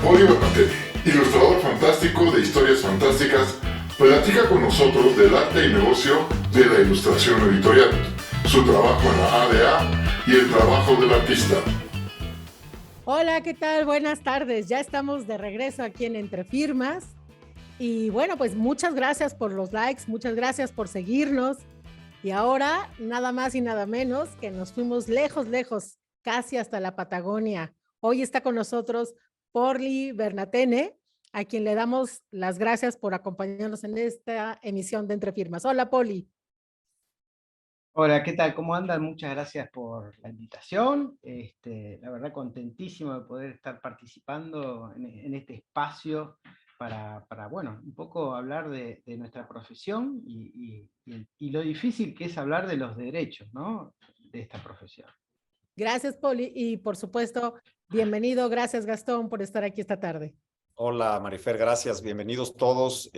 Poli Bernatene, ilustrador fantástico de historias fantásticas, platica con nosotros del arte y negocio de la ilustración editorial, su trabajo en la ADA y el trabajo del artista. Hola, ¿qué tal? Buenas tardes. Ya estamos de regreso aquí en Entre Firmas. Y bueno, pues muchas gracias por los likes, muchas gracias por seguirnos. Y ahora, nada más y nada menos que nos fuimos lejos, lejos, casi hasta la Patagonia. Hoy está con nosotros Poli Bernatene, a quien le damos las gracias por acompañarnos en esta emisión de Entre Firmas. Hola, Poli. Hola, ¿qué tal? ¿Cómo andan? Muchas gracias por la invitación. La verdad, contentísimo de poder estar participando en este espacio para, bueno, un poco hablar de nuestra profesión y lo difícil que es hablar de los derechos, ¿no?, de esta profesión. Gracias, Poli. Y por supuesto, bienvenido. Gracias, Gastón, por estar aquí esta tarde. Hola, Marifer, gracias. Bienvenidos todos.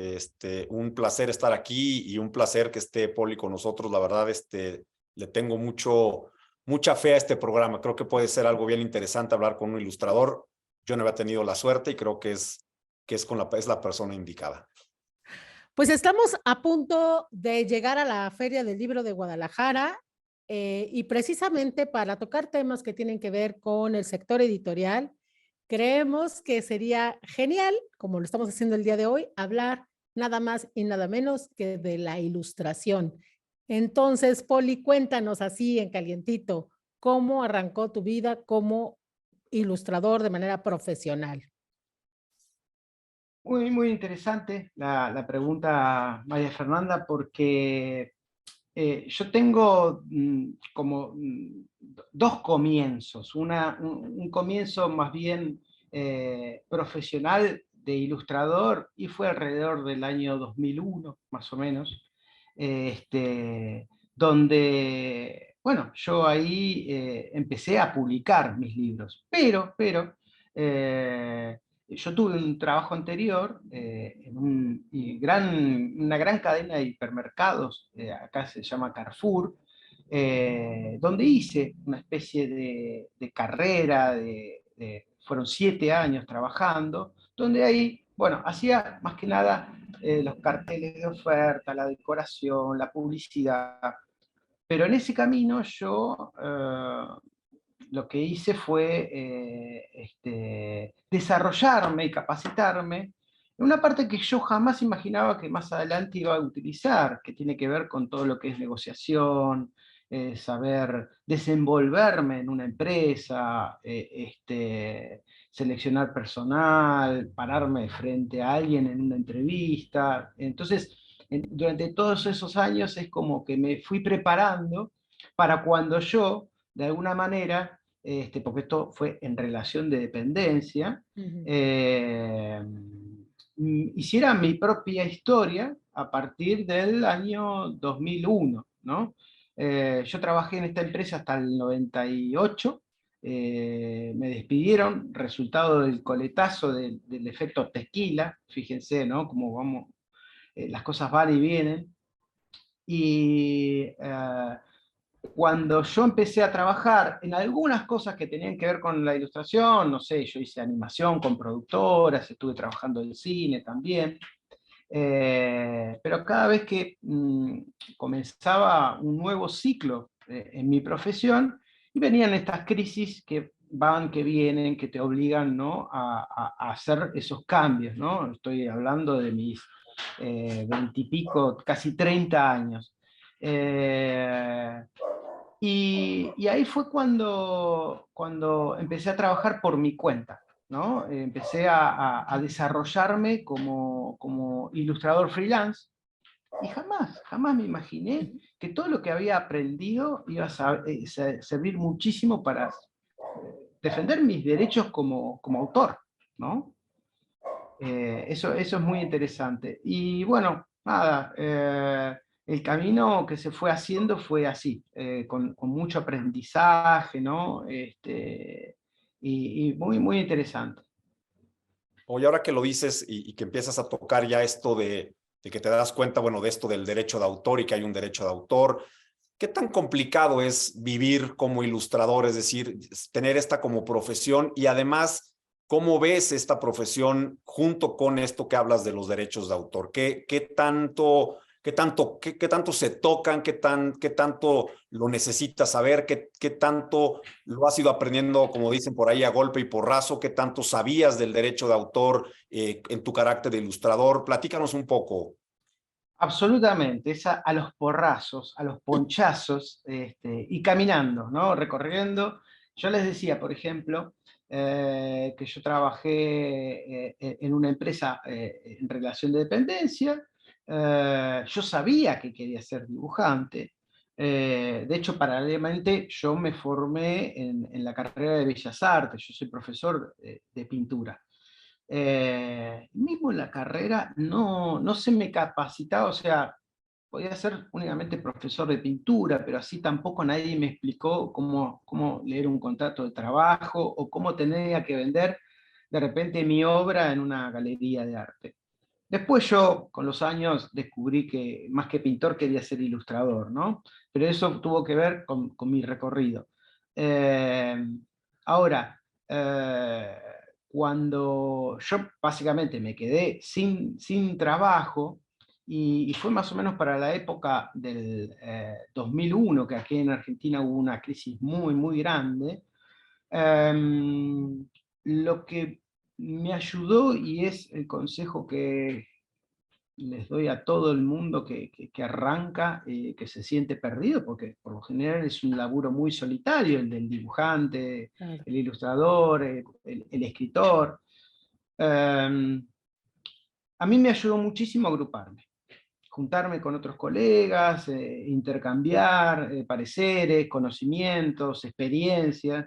Un placer estar aquí y un placer que esté Poli con nosotros. La verdad, le tengo mucha fe a este programa. Creo que puede ser algo bien interesante hablar con un ilustrador. Yo no había tenido la suerte y creo que es la persona indicada. Pues estamos a punto de llegar a la Feria del Libro de Guadalajara y precisamente para tocar temas que tienen que ver con el sector editorial, creemos que sería genial, como lo estamos haciendo el día de hoy, hablar nada más y nada menos que de la ilustración. Entonces, Poli, cuéntanos así en calientito, ¿cómo arrancó tu vida como ilustrador de manera profesional? Muy, muy interesante la pregunta, María Fernanda, porque yo tengo como dos comienzos. Un comienzo más bien profesional de ilustrador y fue alrededor del año 2001, más o menos, donde, bueno, yo ahí empecé a publicar mis libros, pero yo tuve un trabajo anterior en una gran cadena de hipermercados, acá se llama Carrefour, donde hice una especie de carrera, fueron 7 años trabajando, donde ahí, bueno, hacía más que nada los carteles de oferta, la decoración, la publicidad, pero en ese camino yo lo que hice fue desarrollarme y capacitarme en una parte que yo jamás imaginaba que más adelante iba a utilizar, que tiene que ver con todo lo que es negociación, saber desenvolverme en una empresa, seleccionar personal, pararme frente a alguien en una entrevista. Entonces, durante todos esos años es como que me fui preparando para cuando yo, de alguna manera, porque esto fue en relación de dependencia, hiciera mi propia historia a partir del año 2001, ¿no? Yo trabajé en esta empresa hasta el 98, me despidieron, resultado del coletazo del efecto tequila, fíjense, ¿no?, cómo vamos, las cosas van y vienen, y cuando yo empecé a trabajar en algunas cosas que tenían que ver con la ilustración, no sé, yo hice animación con productoras, estuve trabajando en cine también, pero cada vez que comenzaba un nuevo ciclo en mi profesión, y venían estas crisis que van, que vienen, que te obligan, ¿no?, a hacer esos cambios, ¿no? Estoy hablando de mis 20 y pico, casi 30 años. Y ahí fue cuando empecé a trabajar por mi cuenta, ¿no? Empecé a desarrollarme como ilustrador freelance, y jamás me imaginé que todo lo que había aprendido iba a servir muchísimo para defender mis derechos como autor, ¿no? Eso es muy interesante. Y bueno, nada, el camino que se fue haciendo fue así, con mucho aprendizaje, ¿no? Y muy, muy interesante. Oye, ahora que lo dices y que empiezas a tocar ya esto de que te das cuenta, bueno, de esto del derecho de autor y que hay un derecho de autor, ¿qué tan complicado es vivir como ilustrador? Es decir, tener esta como profesión y además ¿Cómo ves esta profesión junto con esto que hablas de los derechos de autor? ¿Qué tanto se tocan? ¿Qué tanto lo necesitas saber? ¿Qué tanto lo has ido aprendiendo, como dicen por ahí, a golpe y porrazo? ¿Qué tanto sabías del derecho de autor en tu carácter de ilustrador? Platícanos un poco. Absolutamente, es a los porrazos, a los ponchazos, y caminando, ¿no? Recorriendo. Yo les decía, por ejemplo, que yo trabajé en una empresa en relación de dependencia. Yo sabía que quería ser dibujante. De hecho, paralelamente, yo me formé en la carrera de Bellas Artes. Yo soy profesor de pintura. Mismo en la carrera no se me capacitaba, o sea, podía ser únicamente profesor de pintura, pero así tampoco nadie me explicó cómo leer un contrato de trabajo o cómo tenía que vender de repente mi obra en una galería de arte. Después yo, con los años, descubrí que más que pintor quería ser ilustrador, ¿no? Pero eso tuvo que ver con mi recorrido. Ahora, cuando yo básicamente me quedé sin trabajo, y fue más o menos para la época del 2001, que aquí en Argentina hubo una crisis muy, muy grande, lo que me ayudó, y es el consejo que les doy a todo el mundo que arranca, que se siente perdido, porque por lo general es un laburo muy solitario, el del dibujante, Claro. el ilustrador, el escritor. A mí me ayudó muchísimo a agruparme, juntarme con otros colegas, intercambiar pareceres, conocimientos, experiencias.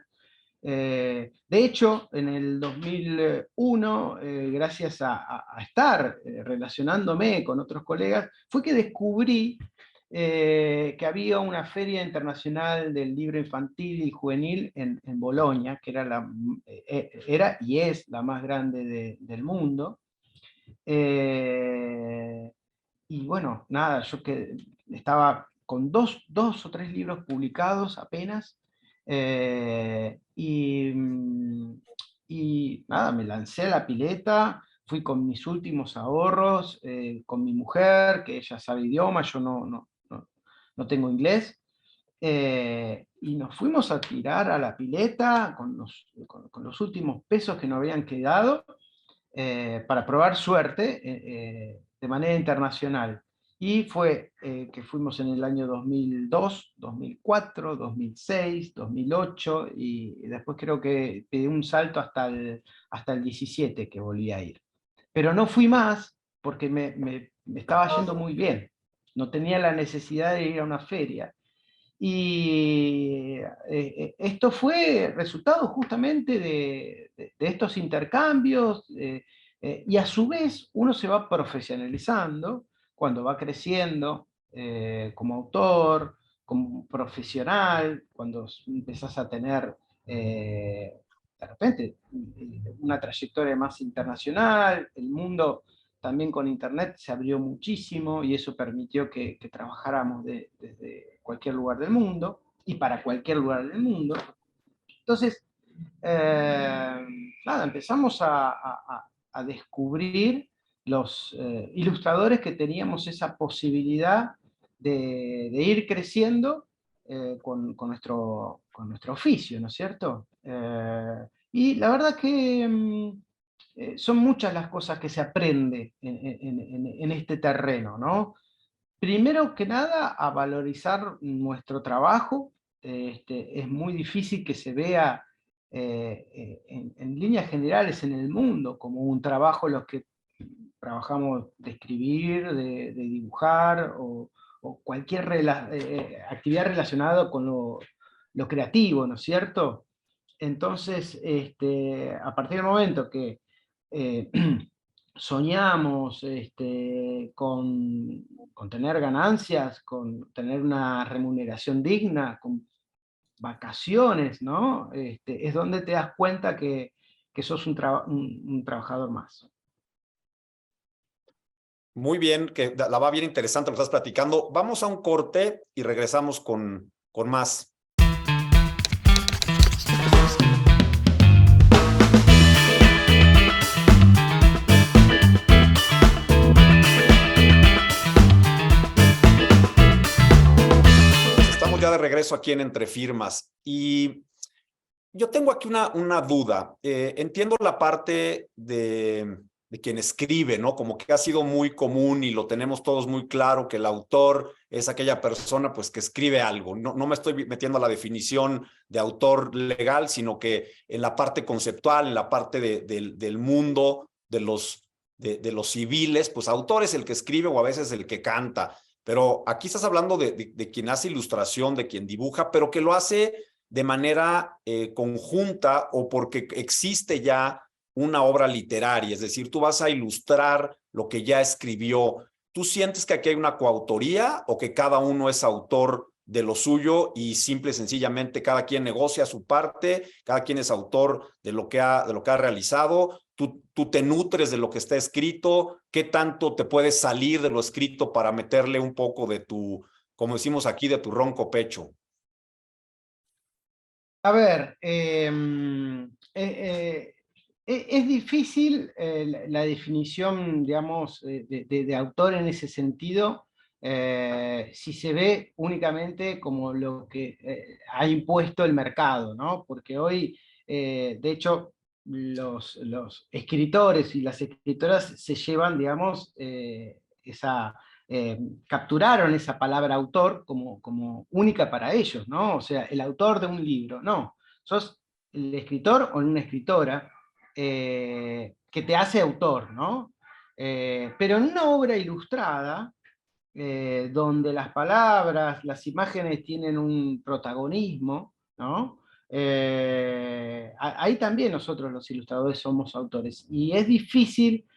De hecho, en el 2001, gracias a estar relacionándome con otros colegas, fue que descubrí que había una feria internacional del libro infantil y juvenil en Bolonia, que era y es la más grande del mundo. Y bueno, nada, yo estaba con dos o tres libros publicados apenas, y nada, me lancé a la pileta, fui con mis últimos ahorros, con mi mujer, que ella sabe idioma, yo no tengo inglés, y nos fuimos a tirar a la pileta con los últimos pesos que nos habían quedado, para probar suerte de manera internacional. Y fue que fuimos en el año 2002, 2004, 2006, 2008, y después creo que pedí un salto hasta el 17 que volví a ir. Pero no fui más porque me estaba yendo muy bien. No tenía la necesidad de ir a una feria. Y esto fue resultado justamente de estos intercambios, y a su vez uno se va profesionalizando cuando va creciendo como autor, como profesional, cuando empezás a tener de repente una trayectoria más internacional. El mundo también con internet se abrió muchísimo y eso permitió que trabajáramos desde cualquier lugar del mundo y para cualquier lugar del mundo. Entonces, nada, empezamos a descubrir los ilustradores que teníamos esa posibilidad de ir creciendo con nuestro oficio, ¿no es cierto? Y la verdad que son muchas las cosas que se aprende en este terreno, ¿no? Primero que nada, a valorizar nuestro trabajo. Es muy difícil que se vea en líneas generales en el mundo como un trabajo los que trabajamos de escribir, de dibujar o cualquier actividad relacionada con lo creativo, ¿no es cierto? Entonces, a partir del momento que soñamos con tener ganancias, con tener una remuneración digna, con vacaciones, ¿no? Es donde te das cuenta que sos un trabajador más. Muy bien, que la va bien interesante lo que estás platicando. Vamos a un corte y regresamos con más. regreso aquí en Entre Firmas. Y yo tengo aquí una duda. Entiendo la parte de quien escribe, ¿no? Como que ha sido muy común y lo tenemos todos muy claro que el autor es aquella persona pues que escribe algo. No me estoy metiendo a la definición de autor legal, sino que en la parte conceptual, en la parte del mundo, de los civiles, pues autor es el que escribe o a veces el que canta. Pero aquí estás hablando de quien hace ilustración, de quien dibuja, pero que lo hace de manera conjunta o porque existe ya una obra literaria, es decir, tú vas a ilustrar lo que ya escribió. ¿Tú sientes que aquí hay una coautoría o que cada uno es autor de lo suyo y simple y sencillamente cada quien negocia su parte, cada quien es autor de lo que ha realizado? Tú te nutres de lo que está escrito? ¿Qué tanto te puedes salir de lo escrito para meterle un poco de tu, como decimos aquí, de tu ronco pecho? A ver, es difícil la definición, digamos, de autor en ese sentido, si se ve únicamente como lo que ha impuesto el mercado, ¿no? Porque hoy, de hecho, los escritores y las escritoras se llevan, digamos, capturaron esa palabra autor como única para ellos, ¿no? O sea, el autor de un libro, no. Sos el escritor o una escritora que te hace autor, ¿no? Pero en una obra ilustrada, donde las palabras, las imágenes tienen un protagonismo, ¿no? Ahí también nosotros los ilustradores somos autores. Y es difícil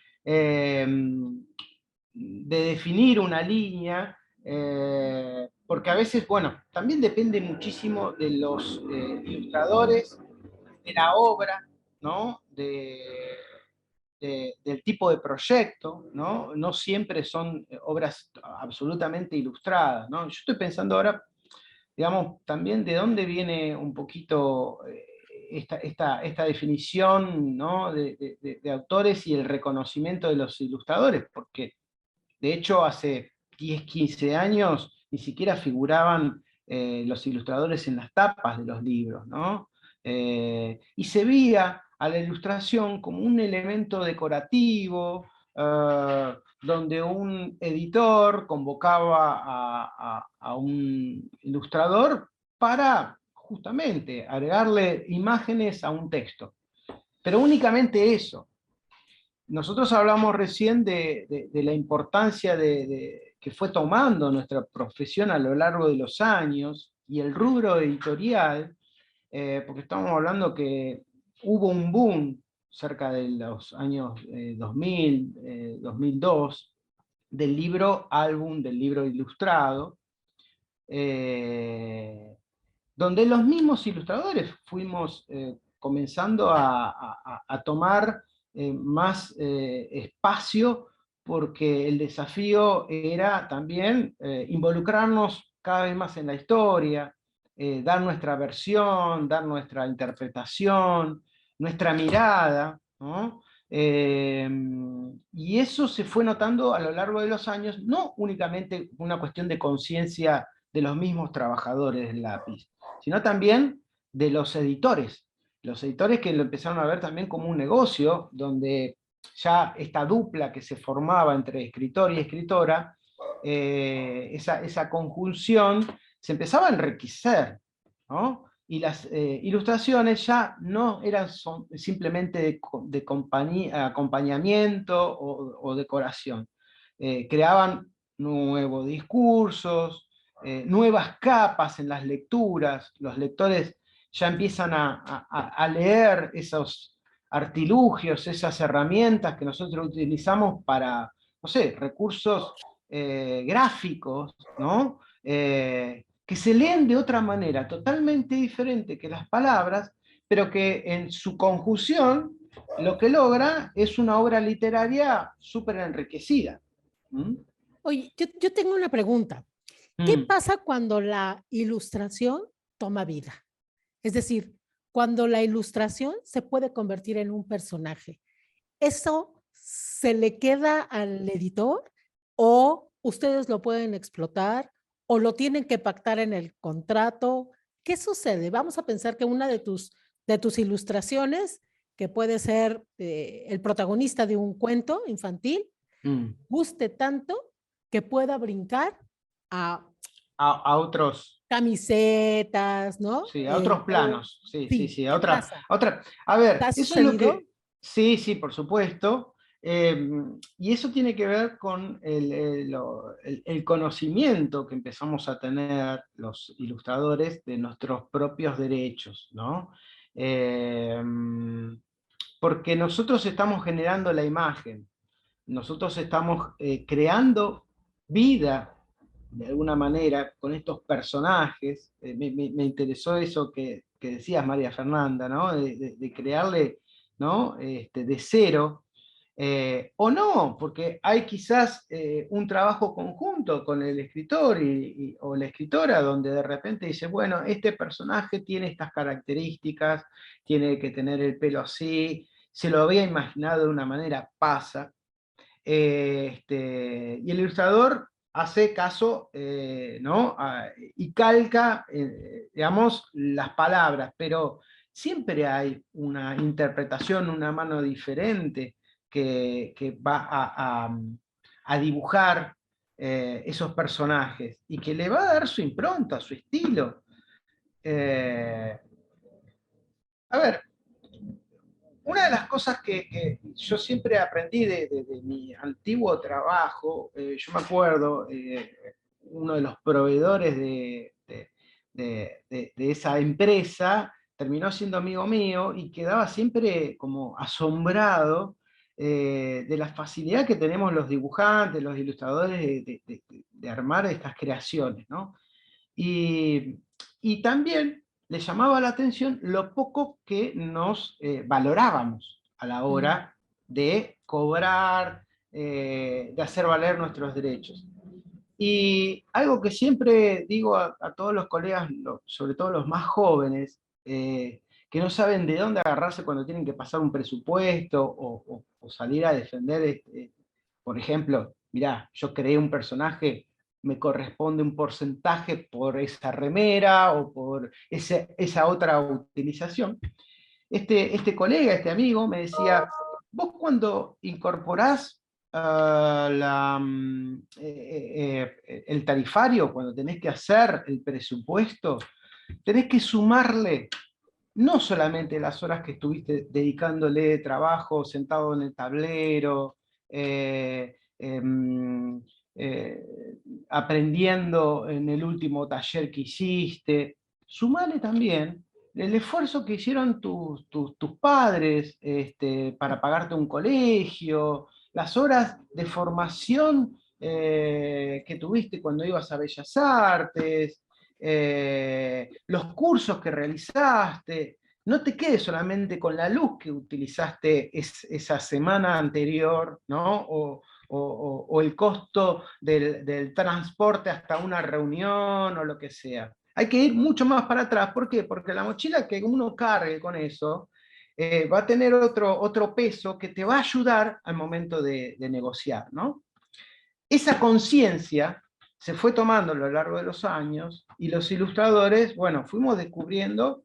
de definir una línea, porque a veces, bueno, también depende muchísimo de los ilustradores, de la obra, ¿no? Del tipo de proyecto, ¿no? No siempre son obras absolutamente ilustradas, ¿no? Yo estoy pensando ahora, digamos, también de dónde viene un poquito esta definición, ¿no? de autores y el reconocimiento de los ilustradores, porque de hecho hace 10, 15 años ni siquiera figuraban los ilustradores en las tapas de los libros, ¿no? Y se veía a la ilustración como un elemento decorativo, donde un editor convocaba a un ilustrador para justamente agregarle imágenes a un texto. Pero únicamente eso. Nosotros hablamos recién de la importancia que fue tomando nuestra profesión a lo largo de los años y el rubro editorial, porque estamos hablando que hubo un boom cerca de los años 2000, 2002, del libro álbum, del libro ilustrado, donde los mismos ilustradores fuimos comenzando a tomar más espacio, porque el desafío era también involucrarnos cada vez más en la historia, dar nuestra versión, dar nuestra interpretación, nuestra mirada, ¿no? Y eso se fue notando a lo largo de los años, no únicamente una cuestión de conciencia de los mismos trabajadores del lápiz, sino también de los editores que lo empezaron a ver también como un negocio, donde ya esta dupla que se formaba entre escritor y escritora, esa conjunción se empezaba a enriquecer, ¿no? Y las ilustraciones ya no eran simplemente de acompañamiento o decoración. Creaban nuevos discursos, nuevas capas en las lecturas. Los lectores ya empiezan a leer esos artilugios, esas herramientas que nosotros utilizamos para, no sé, recursos gráficos, ¿no? Que se leen de otra manera, totalmente diferente que las palabras, pero que en su conjunción lo que logra es una obra literaria súper enriquecida. ¿Mm? Oye, yo tengo una pregunta. ¿Qué pasa cuando la ilustración toma vida? Es decir, cuando la ilustración se puede convertir en un personaje. ¿Eso se le queda al editor o ustedes lo pueden explotar o lo tienen que pactar en el contrato. ¿Qué sucede? Vamos a pensar que una de tus ilustraciones, que puede ser el protagonista de un cuento infantil, guste tanto que pueda brincar a otros, camisetas, ¿no? sí, a otros planos, sí, sí, sí, a ¿qué otra, pasa? a ver, ¿Te ha eso es lo sucedido? que, sí, sí, por supuesto, y eso tiene que ver con el conocimiento que empezamos a tener los ilustradores de nuestros propios derechos, ¿no? Porque nosotros estamos generando la imagen, nosotros estamos creando vida de alguna manera con estos personajes. Me interesó eso que decías, María Fernanda, ¿no? De crearle, ¿no? De cero, o no, porque hay quizás un trabajo conjunto con el escritor o la escritora, donde de repente dice, bueno, este personaje tiene estas características, tiene que tener el pelo así, se lo había imaginado de una manera, pasa. Y el ilustrador hace caso, ¿no? Y calca, digamos, las palabras, pero siempre hay una interpretación, una mano diferente que va a dibujar esos personajes y que le va a dar su impronta, su estilo. A ver, una de las cosas que yo siempre aprendí de mi antiguo trabajo, yo me acuerdo, uno de los proveedores de esa empresa terminó siendo amigo mío y quedaba siempre como asombrado de la facilidad que tenemos los dibujantes, los ilustradores de armar estas creaciones, ¿no? Y también le llamaba la atención lo poco que nos valorábamos a la hora de cobrar, de hacer valer nuestros derechos. Y algo que siempre digo a todos los colegas, sobre todo los más jóvenes, que no saben de dónde agarrarse cuando tienen que pasar un presupuesto o salir a defender, por ejemplo, mirá, yo creé un personaje, me corresponde un porcentaje por esa remera o por esa otra utilización. Este colega, este amigo, me decía, vos cuando incorporás el tarifario, cuando tenés que hacer el presupuesto, tenés que sumarle no solamente las horas que estuviste dedicándole trabajo, sentado en el tablero, aprendiendo en el último taller que hiciste, sumale también el esfuerzo que hicieron tus padres para pagarte un colegio, las horas de formación que tuviste cuando ibas a Bellas Artes, los cursos que realizaste. No te quedes solamente con la luz que utilizaste esa semana anterior, ¿no? O el costo del transporte hasta una reunión o lo que sea. Hay que ir mucho más para atrás. ¿Por qué? Porque la mochila que uno cargue con eso va a tener otro peso que te va a ayudar al momento de negociar, ¿no? Esa conciencia se fue tomando a lo largo de los años y los ilustradores, bueno, fuimos descubriendo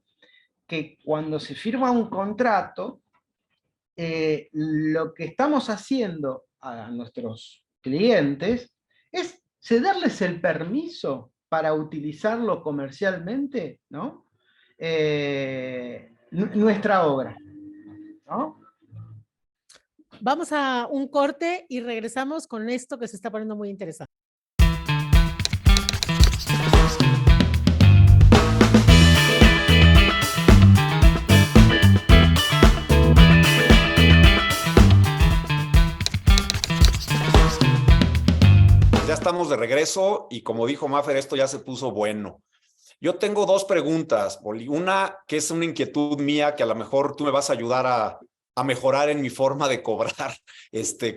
que cuando se firma un contrato, lo que estamos haciendo a nuestros clientes es cederles el permiso para utilizarlo comercialmente, ¿no? Nuestra obra, ¿no? Vamos a un corte y regresamos con esto que se está poniendo muy interesante. Ya estamos de regreso y como dijo Mafer, esto ya se puso bueno. Yo tengo dos preguntas, Poli. Una que es una inquietud mía que a lo mejor tú me vas a ayudar a mejorar en mi forma de cobrar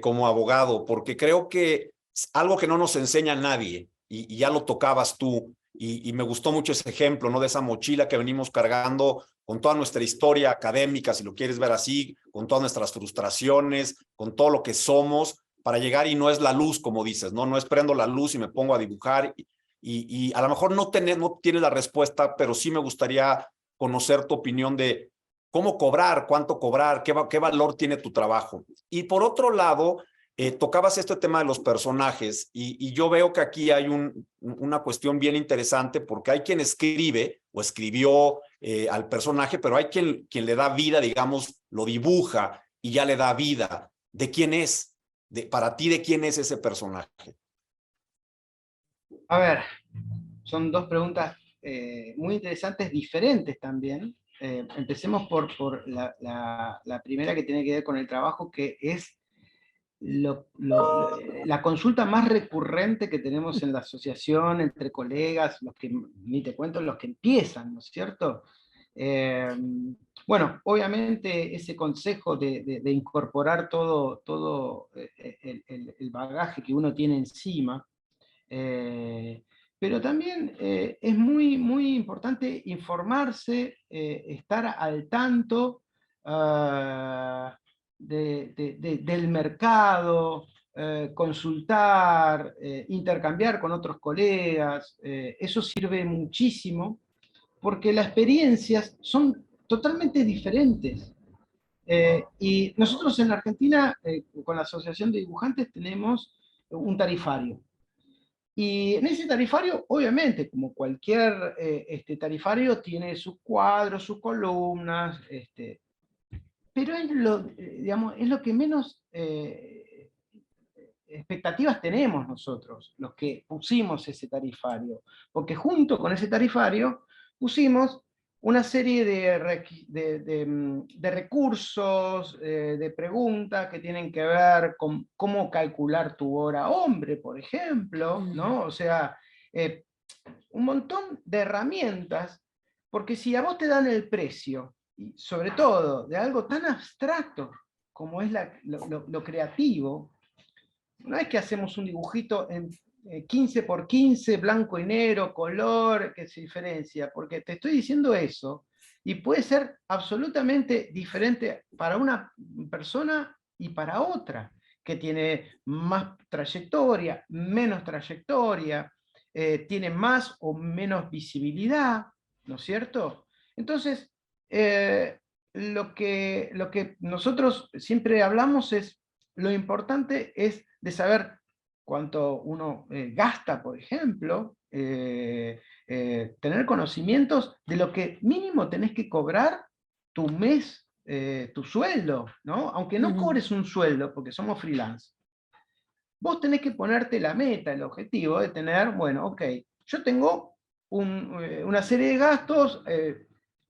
como abogado, porque creo que es algo que no nos enseña nadie y ya lo tocabas tú y me gustó mucho ese ejemplo, ¿no? De esa mochila que venimos cargando con toda nuestra historia académica, si lo quieres ver así, con todas nuestras frustraciones, con todo lo que somos, para llegar y no es la luz, como dices, ¿no? No es prendo la luz y me pongo a dibujar y a lo mejor no tienes la respuesta, pero sí me gustaría conocer tu opinión de cómo cobrar, cuánto cobrar, qué valor tiene tu trabajo. Y por otro lado, tocabas este tema de los personajes y yo veo que aquí hay una cuestión bien interesante porque hay quien escribe o escribió al personaje, pero hay quien le da vida, digamos, lo dibuja y ya le da vida. ¿De quién es? Para ti, ¿de quién es ese personaje? A ver, son dos preguntas muy interesantes, diferentes también. Empecemos por la primera, que tiene que ver con el trabajo, que es la consulta más recurrente que tenemos en la asociación, entre colegas, los que, ni te cuento, los que empiezan, ¿no es cierto? Bueno, obviamente ese consejo de incorporar todo el bagaje que uno tiene encima, pero también es muy importante informarse, estar al tanto del mercado, consultar, intercambiar con otros colegas. Eso sirve muchísimo porque las experiencias son totalmente diferentes. Y nosotros en la Argentina, con la Asociación de Dibujantes, tenemos un tarifario. Y en ese tarifario, obviamente, como cualquier tarifario, tiene sus cuadros, sus columnas, pero digamos, es lo que menos expectativas tenemos nosotros, los que pusimos ese tarifario, porque junto con ese tarifario pusimos una serie de recursos, de preguntas que tienen que ver con cómo calcular tu hora hombre, por ejemplo, ¿no? O sea, un montón de herramientas, porque si a vos te dan el precio, y sobre todo de algo tan abstracto como es lo creativo, no es que hacemos un dibujito en 15 por 15, blanco y negro, color, que se diferencia, porque te estoy diciendo eso, y puede ser absolutamente diferente para una persona y para otra, que tiene más trayectoria, menos trayectoria, tiene más o menos visibilidad, ¿no es cierto? Entonces, lo que nosotros siempre hablamos es, lo importante es de saber cuánto uno gasta, por ejemplo, tener conocimientos de lo que mínimo tenés que cobrar tu mes, tu sueldo, ¿no? Aunque no cobres un sueldo, porque somos freelance. Vos tenés que ponerte la meta, el objetivo de tener, bueno, ok, yo tengo una serie de gastos,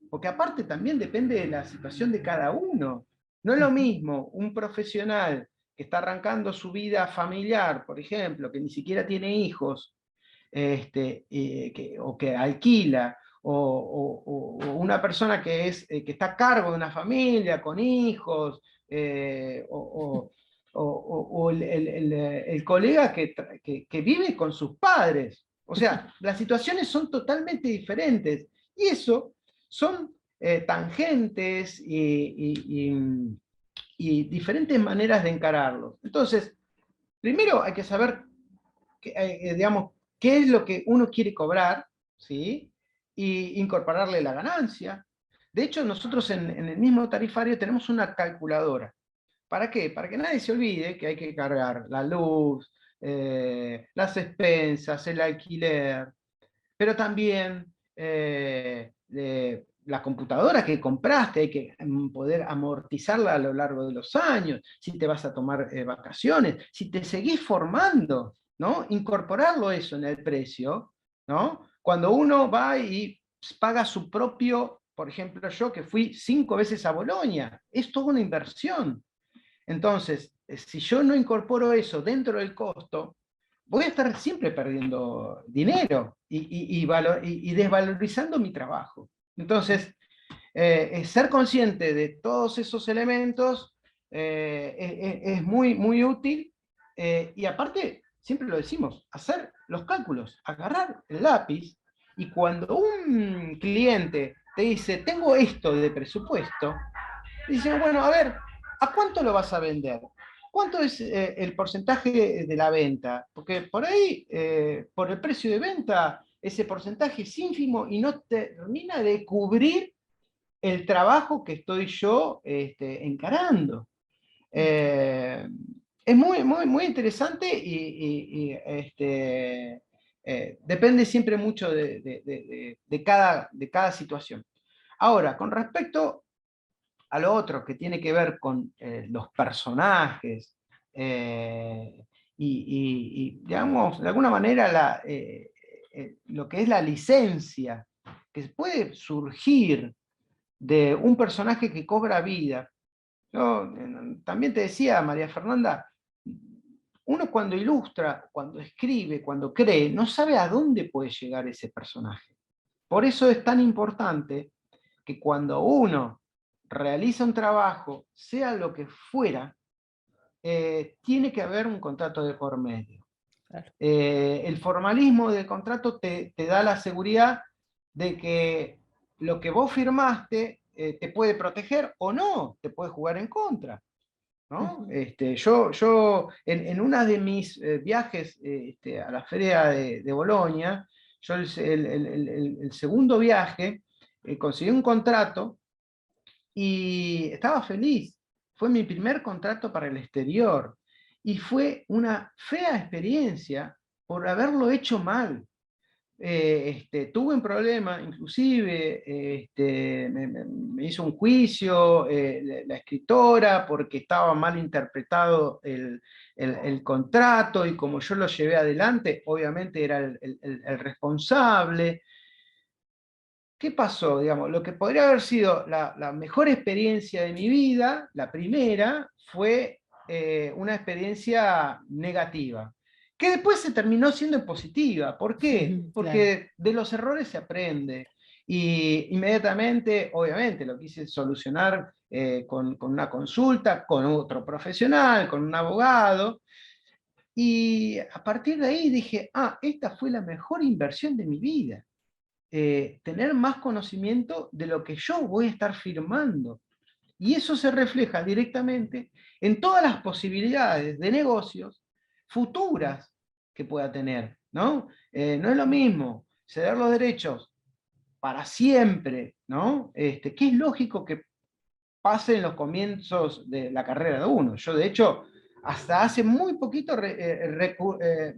porque aparte también depende de la situación de cada uno. No es lo mismo un profesional que está arrancando su vida familiar, por ejemplo, que ni siquiera tiene hijos, o que alquila, o una persona que está a cargo de una familia, con hijos, o el colega que vive con sus padres. O sea, las situaciones son totalmente diferentes. Y eso son tangentes y diferentes maneras de encararlos. Entonces, primero hay que saber, digamos, qué es lo que uno quiere cobrar, ¿sí? Y incorporarle la ganancia. De hecho, nosotros en el mismo tarifario tenemos una calculadora. ¿Para qué? Para que nadie se olvide que hay que cargar la luz, las expensas, el alquiler, pero también la computadora que compraste, hay que poder amortizarla a lo largo de los años, si te vas a tomar vacaciones, si te seguís formando, ¿no? Incorporarlo eso en el precio, ¿no? Cuando uno va y paga su propio, por ejemplo, yo que fui 5 veces a Bolonia, es toda una inversión. Entonces, si yo no incorporo eso dentro del costo, voy a estar siempre perdiendo dinero y desvalorizando mi trabajo. Entonces, ser consciente de todos esos elementos es muy útil, y aparte, siempre lo decimos, hacer los cálculos, agarrar el lápiz, y cuando un cliente te dice, tengo esto de presupuesto, dice, bueno, a ver, ¿a cuánto lo vas a vender? ¿cuánto es el porcentaje de la venta? Porque por ahí, por el precio de venta, ese porcentaje es ínfimo y no termina de cubrir el trabajo que estoy yo encarando. Es muy interesante y depende siempre mucho de cada situación. Ahora, con respecto a lo otro que tiene que ver con los personajes digamos, de alguna manera lo que es la licencia que puede surgir de un personaje que cobra vida. Yo también te decía, María Fernanda, uno cuando ilustra, cuando escribe, cuando cree, no sabe a dónde puede llegar ese personaje. Por eso es tan importante que cuando uno realiza un trabajo, sea lo que fuera, tiene que haber un contrato de por medio. Claro. El formalismo del contrato te da la seguridad de que lo que vos firmaste te puede proteger o no, te puede jugar en contra, ¿no? Yo en una de mis viajes a la feria de Bolonia, yo el segundo viaje conseguí un contrato y estaba feliz. Fue mi primer contrato para el exterior y fue una fea experiencia por haberlo hecho mal. Tuve un problema, inclusive me hizo un juicio la escritora porque estaba mal interpretado el contrato y como yo lo llevé adelante, obviamente era el responsable. ¿Qué pasó? Digamos, lo que podría haber sido la mejor experiencia de mi vida, la primera, fue una experiencia negativa, que después se terminó siendo positiva. ¿Por qué? Porque Claro. de los errores se aprende. Y inmediatamente, obviamente, lo quise solucionar con una consulta, con otro profesional, con un abogado. Y a partir de ahí dije, esta fue la mejor inversión de mi vida. Tener más conocimiento de lo que yo voy a estar firmando. Y eso se refleja directamente en todas las posibilidades de negocios futuras que pueda tener, ¿no? No es lo mismo ceder los derechos para siempre, ¿no? Que es lógico que pase en los comienzos de la carrera de uno. Yo, de hecho, hasta hace muy poquito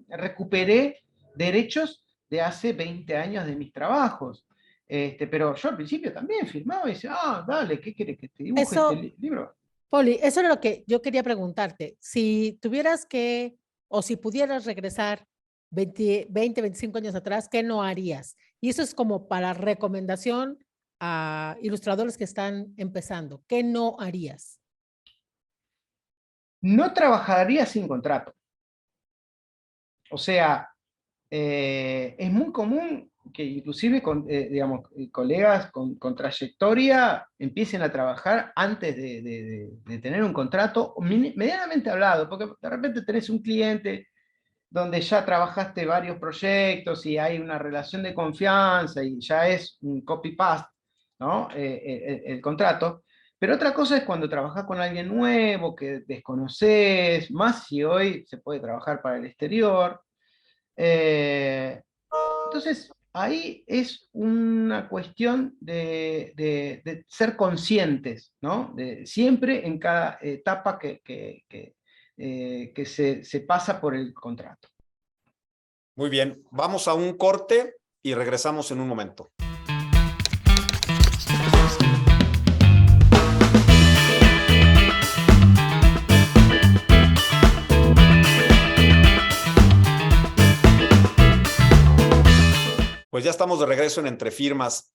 recuperé derechos de hace 20 años de mis trabajos. Pero yo al principio también firmaba y decía, dale, ¿qué quieres que te dibuje este libro? Poli, eso era lo que yo quería preguntarte. Si tuvieras que, o si pudieras regresar 20, 25 años atrás, ¿qué no harías? Y eso es como para recomendación a ilustradores que están empezando. ¿Qué no harías? No trabajaría sin contrato. O sea, es muy común que inclusive digamos, colegas con trayectoria empiecen a trabajar antes de tener un contrato medianamente hablado, porque de repente tenés un cliente donde ya trabajaste varios proyectos y hay una relación de confianza y ya es un copy-paste, ¿no? El contrato. Pero otra cosa es cuando trabajás con alguien nuevo que desconoces, más si hoy se puede trabajar para el exterior. Entonces, ahí es una cuestión de ser conscientes, ¿no? Siempre en cada etapa que se pasa por el contrato. Muy bien, vamos a un corte y regresamos en un momento. Pues ya estamos de regreso en Entre Firmas.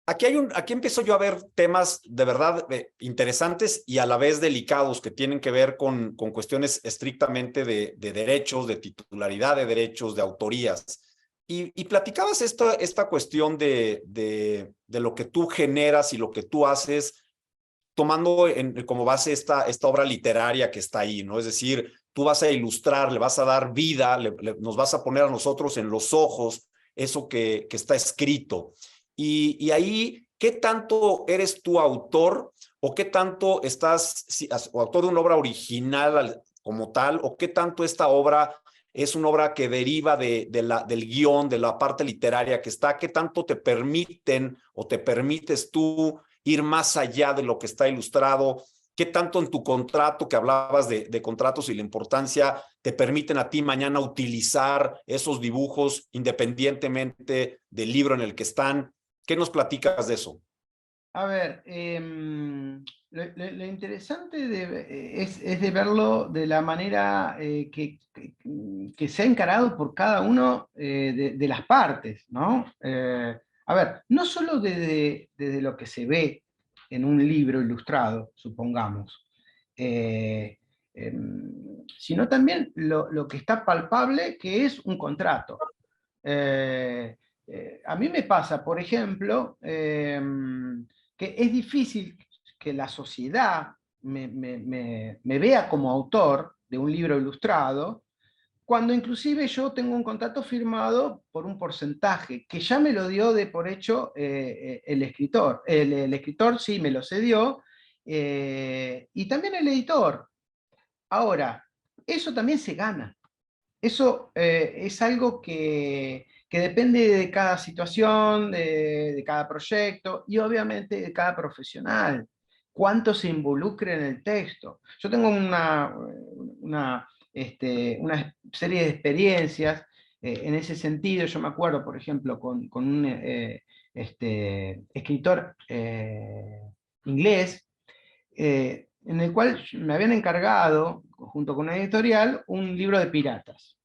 Aquí empiezo yo a ver temas de verdad interesantes y a la vez delicados que tienen que ver con cuestiones estrictamente de derechos, de titularidad de derechos, de autorías. Y platicabas esta cuestión de lo que tú generas y lo que tú haces, tomando como base esta obra literaria que está ahí, ¿no? Es decir, tú vas a ilustrar, le vas a dar vida, nos vas a poner a nosotros en los ojos eso que está escrito. Y ahí ¿qué tanto eres tú autor o qué tanto estás o autor de una obra original como tal, o qué tanto esta obra es una obra que deriva del guión, de la parte literaria que está? ¿Qué tanto te permiten o te permites tú ir más allá de lo que está ilustrado? ¿Qué tanto en tu contrato, que hablabas de contratos y la importancia, te permiten a ti mañana utilizar esos dibujos independientemente del libro en el que están? ¿Qué nos platicas de eso? A ver, lo interesante es de verlo de la manera que se ha encarado por cada uno de las partes, ¿no? A ver, no solo desde lo que se ve en un libro ilustrado, supongamos, sino también lo que está palpable, que es un contrato. A mí me pasa, por ejemplo, que es difícil que la sociedad me vea como autor de un libro ilustrado, cuando inclusive yo tengo un contrato firmado por un porcentaje, que ya me lo dio de por hecho el escritor. El escritor sí me lo cedió, y también el editor. Ahora, eso también se gana. Eso es algo que depende de cada situación, de cada proyecto y obviamente de cada profesional. Cuánto se involucre en el texto. Yo tengo una serie de experiencias en ese sentido. Yo me acuerdo, por ejemplo, con un escritor inglés, en el cual me habían encargado, junto con una editorial, un libro de piratas.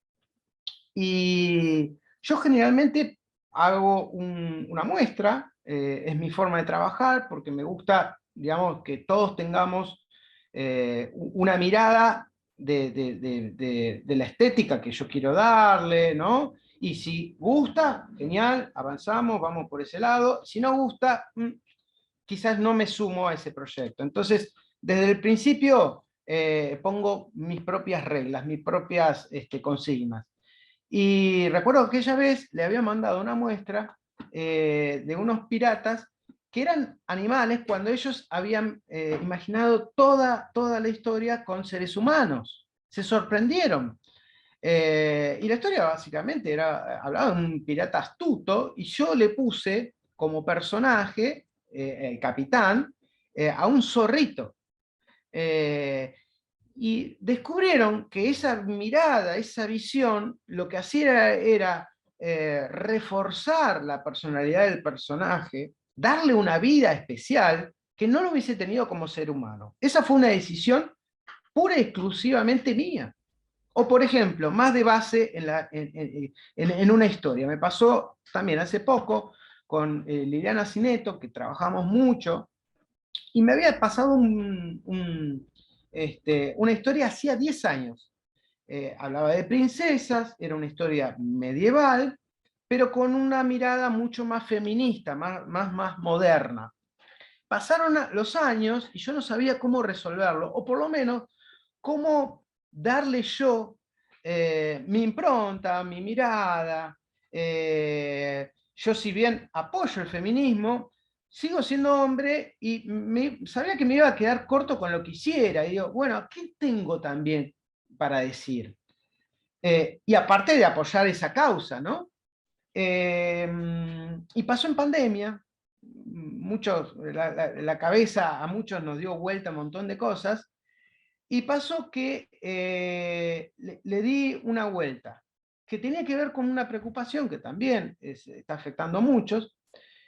Y yo generalmente hago una muestra, es mi forma de trabajar, porque me gusta, digamos, que todos tengamos una mirada de la estética que yo quiero darle, ¿no? Y si gusta, genial, avanzamos, vamos por ese lado. Si no gusta, quizás no me sumo a ese proyecto. Entonces, desde el principio pongo mis propias reglas, mis propias consignas. Y recuerdo que aquella vez le había mandado una muestra de unos piratas que eran animales cuando ellos habían imaginado toda la historia con seres humanos. Se sorprendieron. Y la historia básicamente hablaba de un pirata astuto, y yo le puse como personaje, el capitán, a un zorrito. Y descubrieron que esa mirada, esa visión, lo que hacía era reforzar la personalidad del personaje, darle una vida especial que no lo hubiese tenido como ser humano. Esa fue una decisión pura y exclusivamente mía. O, por ejemplo, más de base en una historia. Me pasó también hace poco con Liliana Cineto, que trabajamos mucho, y me había pasado una historia hacía 10 años. Hablaba de princesas, era una historia medieval, pero con una mirada mucho más feminista, más moderna. Pasaron los años y yo no sabía cómo resolverlo, o por lo menos cómo darle yo mi impronta, mi mirada. Yo, si bien apoyo el feminismo, sigo siendo hombre y sabía que me iba a quedar corto con lo que hiciera. Y digo, bueno, ¿qué tengo también para decir? Y aparte de apoyar esa causa, ¿no? Y pasó en pandemia. La cabeza a muchos nos dio vuelta un montón de cosas. Y pasó que le di una vuelta, que tenía que ver con una preocupación que también está afectando a muchos.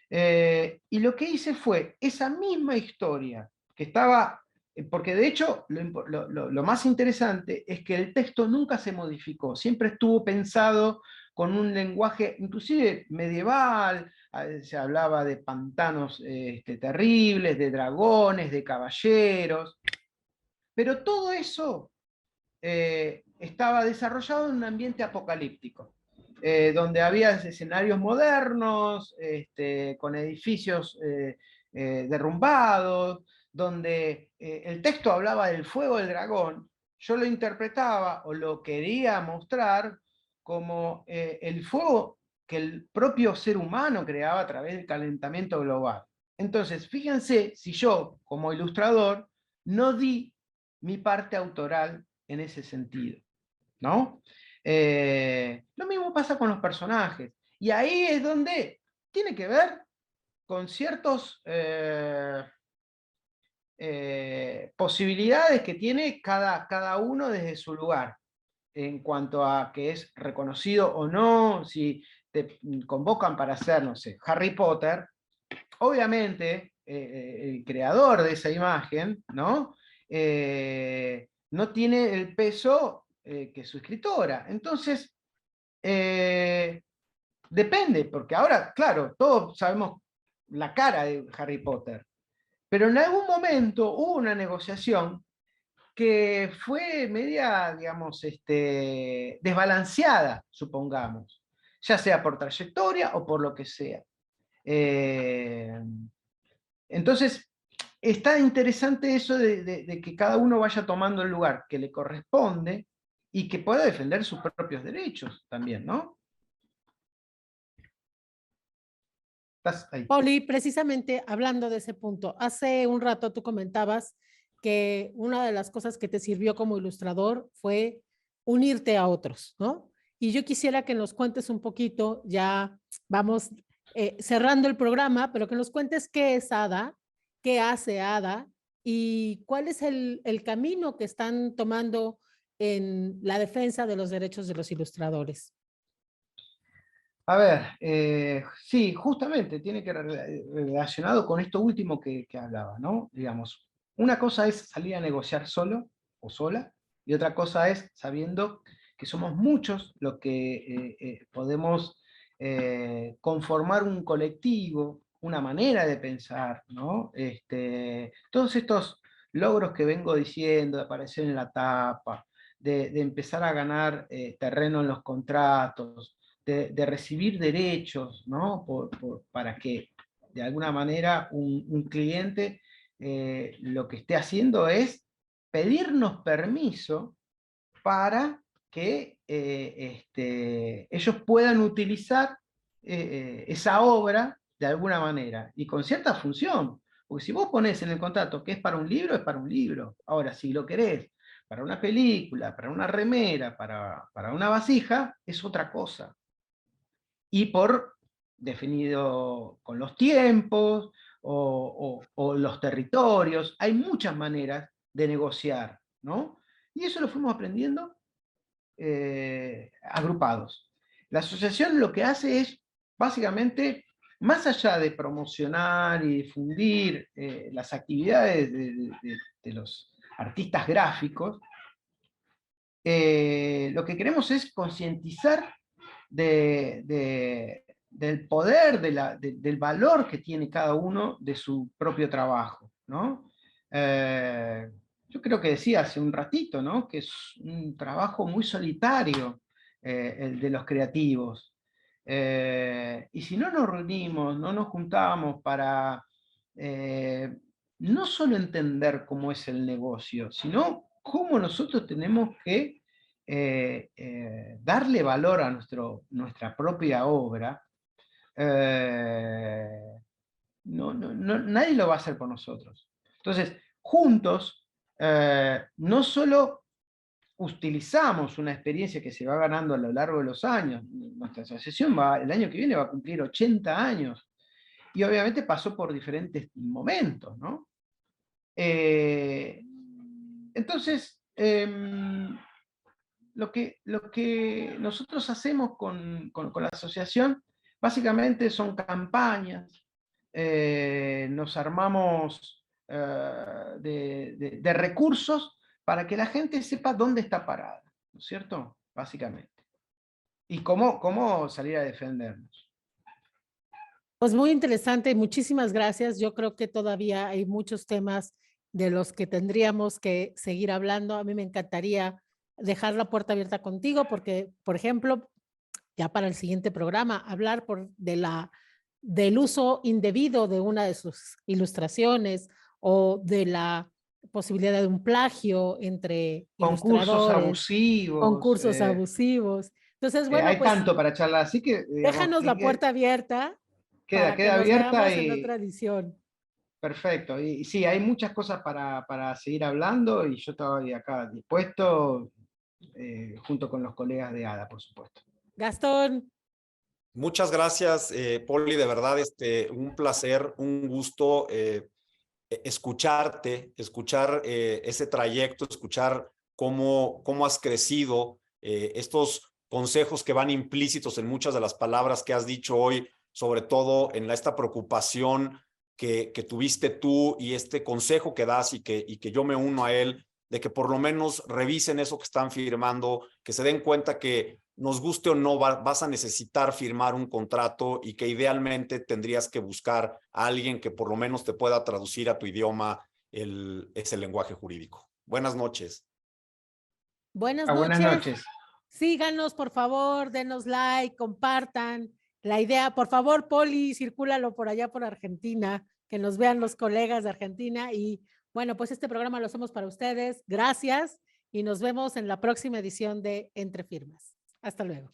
Y lo que hice fue esa misma historia, que estaba, porque de hecho lo más interesante es que el texto nunca se modificó, siempre estuvo pensado con un lenguaje inclusive medieval. Se hablaba de pantanos terribles, de dragones, de caballeros, pero todo eso estaba desarrollado en un ambiente apocalíptico, donde había escenarios modernos, con edificios derrumbados, donde el texto hablaba del fuego del dragón. Yo lo interpretaba o lo quería mostrar como el fuego que el propio ser humano creaba a través del calentamiento global. Entonces, fíjense si yo, como ilustrador, no di mi parte autoral en ese sentido, ¿no? Lo mismo pasa con los personajes. Y ahí es donde tiene que ver con ciertas posibilidades que tiene cada uno desde su lugar, en cuanto a que es reconocido o no, si te convocan para hacer, no sé, Harry Potter, obviamente el creador de esa imagen, ¿no? No tiene el peso que su escritora. Entonces, depende, porque ahora, claro, todos sabemos la cara de Harry Potter, pero en algún momento hubo una negociación que fue media, digamos, desbalanceada, supongamos, ya sea por trayectoria o por lo que sea. Entonces, está interesante eso de que cada uno vaya tomando el lugar que le corresponde y que pueda defender sus propios derechos también, ¿no? Estás ahí. Pauli, precisamente hablando de ese punto, hace un rato tú comentabas que una de las cosas que te sirvió como ilustrador fue unirte a otros, ¿no? Y yo quisiera que nos cuentes un poquito, ya vamos cerrando el programa, pero que nos cuentes qué es ADA, qué hace ADA y cuál es el camino que están tomando en la defensa de los derechos de los ilustradores. A ver, sí, justamente tiene que relacionado con esto último que hablaba, ¿no? Digamos, una cosa es salir a negociar solo o sola, y otra cosa es sabiendo que somos muchos los que podemos conformar un colectivo, una manera de pensar, ¿no? Todos estos logros que vengo diciendo, de aparecer en la tapa, de empezar a ganar terreno en los contratos, de recibir derechos, ¿no? Para que de alguna manera un cliente lo que esté haciendo es pedirnos permiso para que ellos puedan utilizar esa obra de alguna manera y con cierta función. Porque si vos ponés en el contrato que es para un libro, es para un libro. Ahora, si lo querés para una película, para una remera, para una vasija, es otra cosa. Y por definido con los tiempos o los territorios, hay muchas maneras de negociar, ¿no? Y eso lo fuimos aprendiendo agrupados. La asociación lo que hace es, básicamente, más allá de promocionar y difundir las actividades de los artistas gráficos, lo que queremos es concientizar del poder, del valor que tiene cada uno de su propio trabajo, ¿no? Yo creo que decía hace un ratito, ¿no? Que es un trabajo muy solitario el de los creativos. Y si no nos reunimos, no nos juntamos para no solo entender cómo es el negocio, sino cómo nosotros tenemos que darle valor a nuestra propia obra, nadie lo va a hacer por nosotros. Entonces, juntos, no solo utilizamos una experiencia que se va ganando a lo largo de los años, nuestra asociación el año que viene va a cumplir 80 años, y obviamente pasó por diferentes momentos, ¿no? Entonces, lo que nosotros hacemos con la asociación básicamente son campañas, nos armamos de recursos para que la gente sepa dónde está parada, ¿no es cierto? Básicamente. Y cómo salir a defendernos. Pues muy interesante, muchísimas gracias. Yo creo que todavía hay muchos temas de los que tendríamos que seguir hablando. A mí me encantaría dejar la puerta abierta contigo porque, por ejemplo, ya para el siguiente programa, hablar del uso indebido de una de sus ilustraciones o de la posibilidad de un plagio entre concursos abusivos. Concursos abusivos. Entonces, bueno, hay pues, tanto para charlar, así que... Digamos, déjanos la puerta abierta. Queda abierta y... En otra edición. Perfecto. Y sí, hay muchas cosas para seguir hablando y yo estoy acá dispuesto, junto con los colegas de ADA, por supuesto. Gastón, Muchas gracias, Poli, de verdad, un placer, un gusto escucharte, escuchar ese trayecto, escuchar cómo has crecido, estos consejos que van implícitos en muchas de las palabras que has dicho hoy, sobre todo en esta preocupación que tuviste tú y este consejo que das y que yo me uno a él, de que por lo menos revisen eso que están firmando, que se den cuenta que nos guste o no, vas a necesitar firmar un contrato y que idealmente tendrías que buscar a alguien que por lo menos te pueda traducir a tu idioma ese lenguaje jurídico. Buenas noches. buenas Buenas noches. noches. Síganos, por favor, denos like, compartan la idea. Por favor, Poli, circúlalo por allá por Argentina, que nos vean los colegas de Argentina. Y bueno, pues este programa lo hacemos para ustedes. Gracias y nos vemos en la próxima edición de Entre Firmas. Hasta luego.